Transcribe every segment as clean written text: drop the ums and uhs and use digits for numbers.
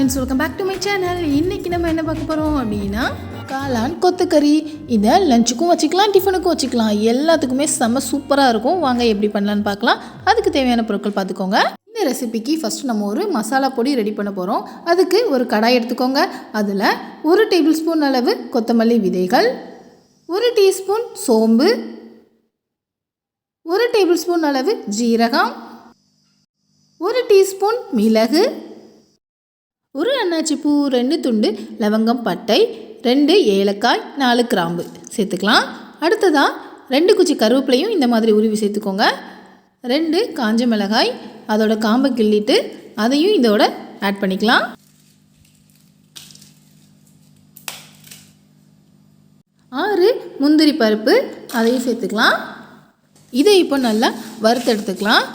Friends, welcome back to my channel. இன்றைக்கி நம்ம என்ன பார்க்க போகிறோம் அப்படின்னா காளான் கொத்துக்கறி. இதை லஞ்சுக்கும் வச்சுக்கலாம், டிஃபனுக்கும் வச்சுக்கலாம், எல்லாத்துக்குமே செம்ம சூப்பராக இருக்கும். வாங்க எப்படி பண்ணலான்னு பார்க்கலாம். அதுக்கு தேவையான பொருட்கள் பார்த்துக்கோங்க. இந்த ரெசிபிக்கு ஃபஸ்ட்டு நம்ம ஒரு மசாலா பொடி ரெடி பண்ண போகிறோம். அதுக்கு ஒரு கடாய் எடுத்துக்கோங்க. அதில் 1 டேபிள் ஸ்பூன் அளவு கொத்தமல்லி விதைகள், 1 டீஸ்பூன் சோம்பு, 1 டேபிள் ஸ்பூன் அளவு ஜீரகம், 1 டீஸ்பூன் மிளகு, 1 அன்னாச்சி பூ, 2 துண்டு லவங்கம், பட்டை, 2 ஏலக்காய், 4 கிராம்பு சேர்த்துக்கலாம். அடுத்ததாக 2 குச்சி கருவேப்பிலையும் இந்த மாதிரி உருவி சேர்த்துக்கோங்க. 2 காஞ்ச மிளகாய், அதோட காம்பை கிள்ளிட்டு அதையும் இதோட ஆட் பண்ணிக்கலாம். 6 முந்திரி பருப்பு, அதையும் சேர்த்துக்கலாம். இதை இப்போ நல்லா வறுத்தெடுத்துக்கலாம்.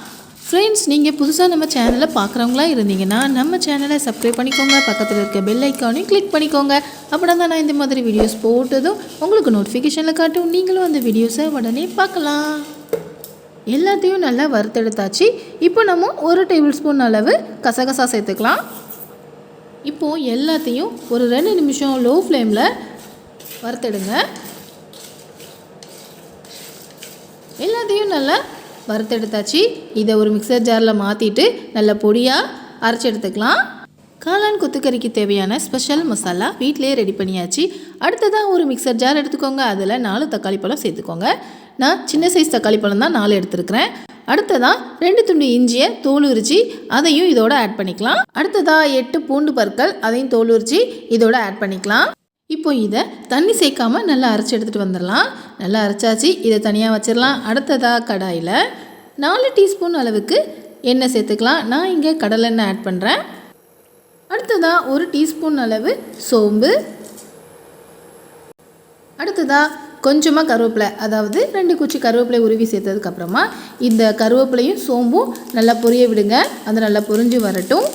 ஃப்ரெண்ட்ஸ், நீங்கள் புதுசாக நம்ம சேனலை பார்க்குறவங்களா இருந்தீங்கன்னா நம்ம சேனலை சப்ஸ்கிரைப் பண்ணிக்கோங்க. பக்கத்தில் இருக்க பெல் ஐக்கானையும் கிளிக் பண்ணிக்கோங்க. அப்படின்னா தான் நான் இந்த மாதிரி வீடியோஸ் போட்டதும் உங்களுக்கு நோட்டிஃபிகேஷனில் காட்டும். நீங்களும் அந்த வீடியோஸை உடனே பார்க்கலாம். எல்லாத்தையும் நல்லா வறுத்தெடுத்தாச்சு. இப்போ நம்ம 1 டேபிள் ஸ்பூன் அளவு கசகசா சேர்த்துக்கலாம். இப்போது எல்லாத்தையும் ஒரு 2 நிமிஷம் லோ ஃப்ளேமில் வறுத்தெடுங்க. எல்லாத்தையும் நல்லா வறுத்தெடுத்தாச்சு. இதை ஒரு மிக்சர் ஜாரில் மாற்றிட்டு நல்ல பொடியாக அரைச்சி எடுத்துக்கலாம். காளான் கொத்துக்கறிக்கு தேவையான ஸ்பெஷல் மசாலா வீட்டிலே ரெடி பண்ணியாச்சு. அடுத்ததாக ஒரு மிக்சர் ஜார் எடுத்துக்கோங்க. அதில் 4 தக்காளி பழம் சேர்த்துக்கோங்க. நான் சின்ன சைஸ் தக்காளி பழம் தான் 4 எடுத்துருக்கிறேன். அடுத்ததாக 2 துண்டு இஞ்சியை தோல் உரித்து அதையும் இதோட ஆட் பண்ணிக்கலாம். அடுத்ததாக 8 பூண்டு பற்கள், அதையும் தோல் உரித்து இதோட ஆட் பண்ணிக்கலாம். இப்போ இதை தண்ணி சேர்க்காமல் நல்லா அரைச்சி எடுத்துகிட்டு வந்துடலாம். நல்லா அரைச்சாச்சு. இதை தனியாக வச்சிடலாம். அடுத்ததாக கடாயில் 4 டீஸ்பூன் அளவுக்கு எண்ணெய் சேர்த்துக்கலாம். நான் இங்கே கடலெண்ணெய் ஆட் பண்ணுறேன். அடுத்ததாக 1 டீஸ்பூன் அளவு சோம்பு, அடுத்ததாக கொஞ்சமாக கருவேப்பிலை, அதாவது 2 குச்சி கருவேப்பிலை உருவி சேர்த்ததுக்கப்புறமா இந்த கருவேப்பிலையும் சோம்பும் நல்லா பொரிய விடுங்க. அது நல்லா பொரிஞ்சு வரட்டும்.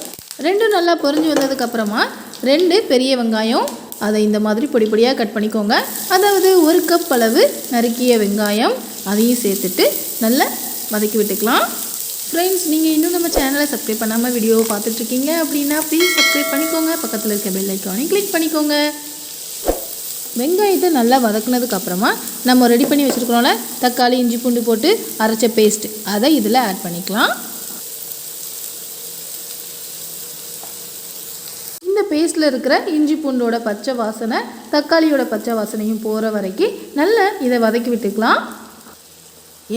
2 நல்லா பொரிஞ்சு வந்ததுக்கப்புறமா 2 பெரிய வெங்காயம், அதை இந்த மாதிரி பொடி பொடியாக கட் பண்ணிக்கோங்க. அதாவது 1 கப் அளவு நறுக்கிய வெங்காயம், அதையும் சேர்த்துட்டு நல்லா வதக்கி விட்டுக்கலாம். ஃப்ரெண்ட்ஸ், நீங்கள் இன்னும் நம்ம சேனலை சப்ஸ்கிரைப் பண்ணாமல் வீடியோவை பார்த்துட்ருக்கீங்க அப்படின்னா ப்ளீஸ் சப்ஸ்கிரைப் பண்ணிக்கோங்க. பக்கத்தில் இருக்க பெல் ஐக்கானையும் கிளிக் பண்ணிக்கோங்க. வெங்காயத்தை நல்லா வதக்குனதுக்கப்புறமா நம்ம ரெடி பண்ணி வச்சுருக்கிறோம்ல தக்காளி, இஞ்சி பூண்டு போட்டு அரைச்ச பேஸ்ட், அதை இதில் ஆட் பண்ணிக்கலாம். இந்த பேஸ்ட்டில் இருக்கிற இஞ்சி பூண்டோட பச்சை வாசனை, தக்காளியோட பச்சை வாசனையும் போகிற வரைக்கும் நல்லா இதை வதக்கி விட்டுக்கலாம்.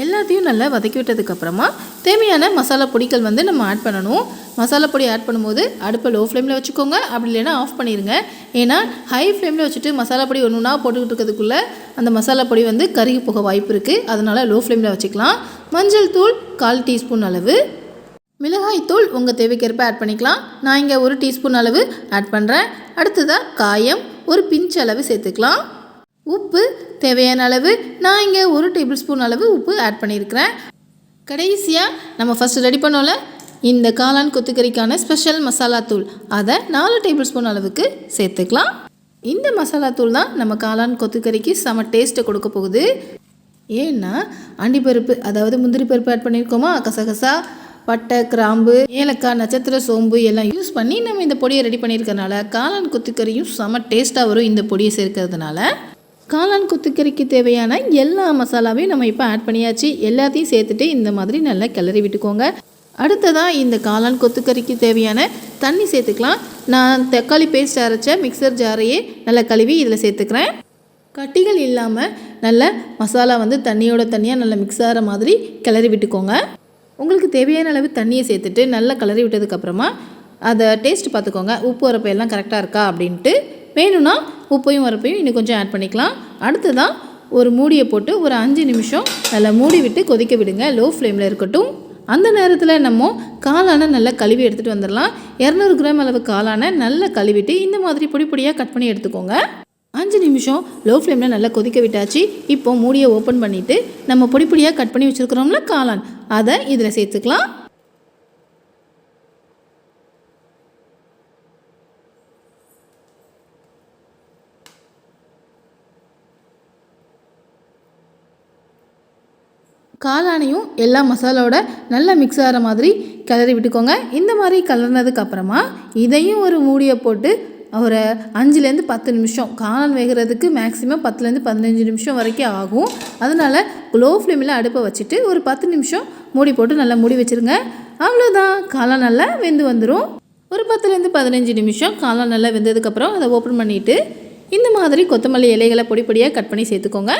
எல்லாத்தையும் நல்லா வதக்கி விட்டதுக்கப்புறமா தேவையான மசாலா பொடிகள் நம்ம ஆட் பண்ணணும். மசாலா பொடி ஆட் பண்ணும்போது அடுப்பை லோ ஃப்ளேமில் வச்சுக்கோங்க. அப்படி இல்லைன்னா ஆஃப் பண்ணிடுங்க. ஏன்னா ஹை ஃப்ளேமில் வச்சுட்டு மசாலா பொடி ஒன்றுனா போட்டுக்கிட்டு இருக்கிறதுக்குள்ளே அந்த மசாலா பொடி கருகி போக வாய்ப்பு இருக்குது. அதனால் லோ ஃப்ளேமில் வச்சுக்கலாம். மஞ்சள் தூள் 1/4 டீஸ்பூன் அளவு, மிளகாய் தூள் உங்கள் தேவைக்கேற்ப ஆட் பண்ணிக்கலாம். நான் இங்கே 1 டீஸ்பூன் அளவு ஆட் பண்ணுறேன். அடுத்ததாக காயம் ஒரு பிஞ்ச் அளவு சேர்த்துக்கலாம். உப்பு தேவையான அளவு, நான் இங்கே 1 டேபிள் ஸ்பூன் அளவு உப்பு ஆட் பண்ணியிருக்கிறேன். கடைசியாக நம்ம ஃபஸ்ட்டு ரெடி பண்ணோம்ல இந்த காளான் கொத்துக்கறிக்கான ஸ்பெஷல் மசாலா தூள், அதை 4 டேபிள் ஸ்பூன் அளவுக்கு சேர்த்துக்கலாம். இந்த மசாலா தூள் தான் நம்ம காளான் கொத்துக்கறிக்கு செம டேஸ்ட்டை கொடுக்க போகுது. ஏன்னா அண்டிப்பருப்பு, அதாவது முந்திரி பருப்பு ஆட் பண்ணியிருக்கோமா, கசகசா, பட்டை, கிராம்பு, ஏலக்காய், நட்சத்திர சோம்பு எல்லாம் யூஸ் பண்ணி நம்ம இந்த பொடியை ரெடி பண்ணியிருக்கனால காளான் கொத்துக்கறியும் செம டேஸ்ட்டாக வரும். இந்த பொடியை சேர்க்கறதுனால காளான் கொத்துக்கறிக்கு தேவையான எல்லா மசாலாவையும் நம்ம இப்போ ஆட் பண்ணியாச்சு. எல்லாத்தையும் சேர்த்துட்டு இந்த மாதிரி நல்லா கிளறி விட்டுக்கோங்க. அடுத்ததாக இந்த காளான் கொத்துக்கறிக்கு தேவையான தண்ணி சேர்த்துக்கலாம். நான் தக்காளி பேஸ்ட் அரைச்ச மிக்சர் ஜாரையே நல்லா கழுவி இதில் சேர்த்துக்கிறேன். கட்டிகள் இல்லாமல் நல்ல மசாலா தண்ணியோட தண்ணியாக நல்லா மிக்ஸ் ஆகிற மாதிரி கிளறி விட்டுக்கோங்க. உங்களுக்கு தேவையான அளவு தண்ணியை சேர்த்துட்டு நல்லா கிளறி விட்டதுக்கப்புறமா அதை டேஸ்ட் பார்த்துக்கோங்க. உப்பு உரப்பு எல்லாம் கரெக்டாக இருக்கா அப்படின்ட்டு. வேணும்னா உப்பையும் உரப்பையும் இன்னும் கொஞ்சம் ஆட் பண்ணிக்கலாம். அடுத்ததான் ஒரு மூடியை போட்டு ஒரு 5 நிமிஷம் நல்லா மூடி விட்டு கொதிக்க விடுங்க. லோ ஃப்ளேமில் இருக்கட்டும். அந்த நேரத்தில் நம்ம காளானை நல்லா கழுவி எடுத்துகிட்டு வந்துடலாம். 200 கிராம் அளவு காளானை நல்லா கழுவிட்டு இந்த மாதிரி பொடி பொடியாக கட் பண்ணி எடுத்துக்கோங்க. 5 நிமிஷம் லோ ஃப்ளேமில் நல்லா கொதிக்க விட்டாச்சு. இப்போ மூடியை ஓப்பன் பண்ணிவிட்டு நம்ம பொடி பொடியாக கட் பண்ணி வச்சுருக்கிறோம்ல காளான், அதை இதில் சேர்த்துக்கலாம். காளானையும் எல்லா மசாலாவோட நல்லா மிக்ஸ் ஆகிற மாதிரி கிளறி விட்டுக்கோங்க. இந்த மாதிரி கிளறினதுக்கப்புறமா இதையும் ஒரு மூடியை போட்டு ஒரு 5லேருந்து 10 நிமிஷம், காளான் வேகிறதுக்கு மேக்ஸிமம் 10லேருந்து 15 நிமிஷம் வரைக்கும் ஆகும். அதனால் லோ ஃப்ளேமில் அடுப்பை வச்சுட்டு ஒரு 10 நிமிஷம் மூடி போட்டு நல்லா மூடி வச்சுருங்க. அவ்வளோதான், காளான் நல்லா வெந்து வந்துடும். ஒரு 10லேருந்து 15 நிமிஷம் காளான் நல்லா வெந்ததுக்கப்புறம் அதை ஓப்பன் பண்ணிவிட்டு இந்த மாதிரி கொத்தமல்லி இலைகளை பொடி பொடியாக கட் பண்ணி சேர்த்துக்கோங்க.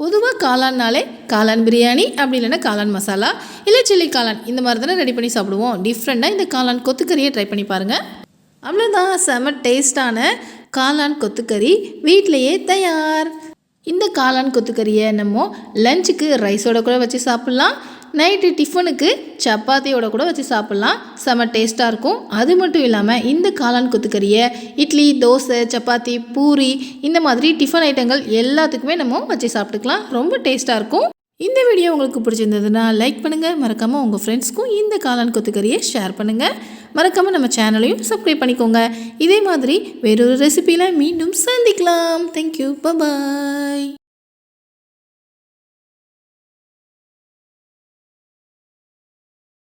பொதுவாக காளான்னாலே காளான் பிரியாணி, அப்படி இல்லைன்னா காளான் மசாலா, இல்லை சில்லி காளான், இந்த மாதிரி தானே ரெடி பண்ணி சாப்பிடுவோம். டிஃப்ரெண்ட்டாக இந்த காளான் கொத்துக்கறியை ட்ரை பண்ணி பாருங்கள். அவ்வளோதான், செம டேஸ்டான காளான் கொத்துக்கறி வீட்டிலையே தயார். இந்த காளான் கொத்துக்கறியை நம்ம லஞ்சுக்கு ரைஸோட கூட வச்சு சாப்பிட்லாம், நைட்டு டிஃபனுக்கு சப்பாத்தியோட கூட வச்சு சாப்பிட்லாம். செம டேஸ்ட்டாக இருக்கும். அது மட்டும் இல்லாமல் இந்த காளான் கொத்துக்கறியை இட்லி, தோசை, சப்பாத்தி, பூரி, இந்த மாதிரி டிஃபன் ஐட்டங்கள் எல்லாத்துக்குமே நம்ம வச்சு சாப்பிட்டுக்கலாம். ரொம்ப டேஸ்ட்டாக இருக்கும். இந்த வீடியோ உங்களுக்கு பிடிச்சிருந்ததுன்னா லைக் பண்ணுங்கள். மறக்காமல் உங்கள் ஃப்ரெண்ட்ஸ்க்கும் இந்த காளான் கொத்துக்கறியை ஷேர் பண்ணுங்கள். மறக்காமல் நம்ம சேனலையும் சப்ஸ்கிரைப் பண்ணிக்கோங்க. இதே மாதிரி வேறொரு ரெசிபியில் மீண்டும் சந்திக்கலாம். தேங்க்யூ, பாய்.